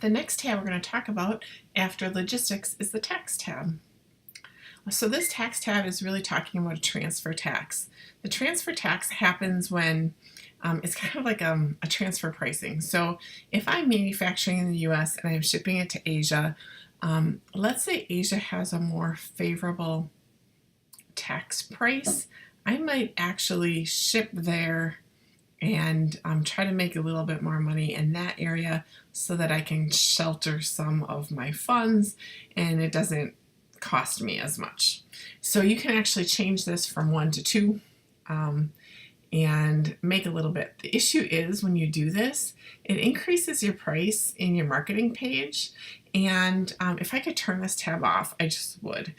The next tab we're going to talk about after logistics is the tax tab. So this tax tab is really talking about a transfer tax. The transfer tax happens when it's kind of like a transfer pricing. So if I'm manufacturing in the US and I'm shipping it to Asia, let's say Asia has a more favorable tax price, I might actually ship there and try to make a little bit more money in that area so that I can shelter some of my funds and it doesn't cost me as much. So you can actually change this from 1 to 2 and make a little bit. The issue is when you do this, it increases your price in your marketing page. And if I could turn this tab off, I just would.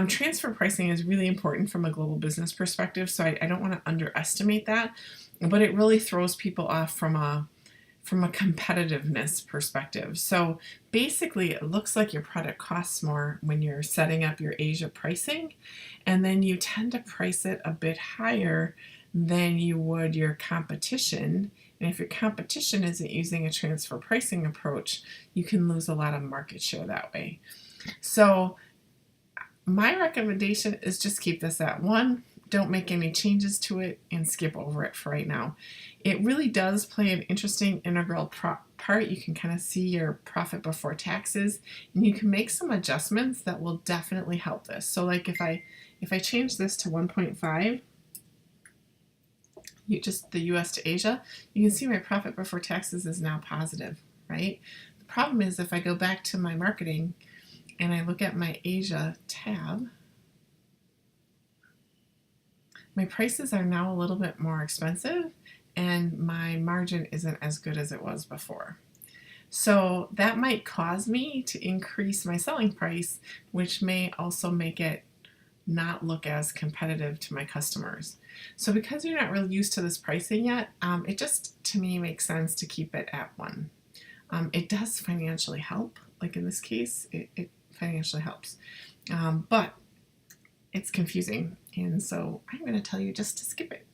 Transfer pricing is really important from a global business perspective, so I don't want to underestimate that, but it really throws people off from a competitiveness perspective. So basically it looks like your product costs more when you're setting up your Asia pricing, and then you tend to price it a bit higher than you would your competition. And if your competition isn't using a transfer pricing approach, you can lose a lot of market share that way. So my recommendation is just keep this at 1. Don't make any changes to it and skip over it for right now. It really does play an interesting integral part. You can kind of see your profit before taxes, and you can make some adjustments that will definitely help this. So like if I change this to 1.5, the US to Asia, you can see my profit before taxes is now positive, right? The problem is if I go back to my marketing and I look at my Asia tab, my prices are now a little bit more expensive and my margin isn't as good as it was before. So that might cause me to increase my selling price, which may also make it not look as competitive to my customers. So because you're not really used to this pricing yet, it just to me makes sense to keep it at 1. It does financially help, like in this case, it financially helps, but it's confusing, and so I'm going to tell you just to skip it.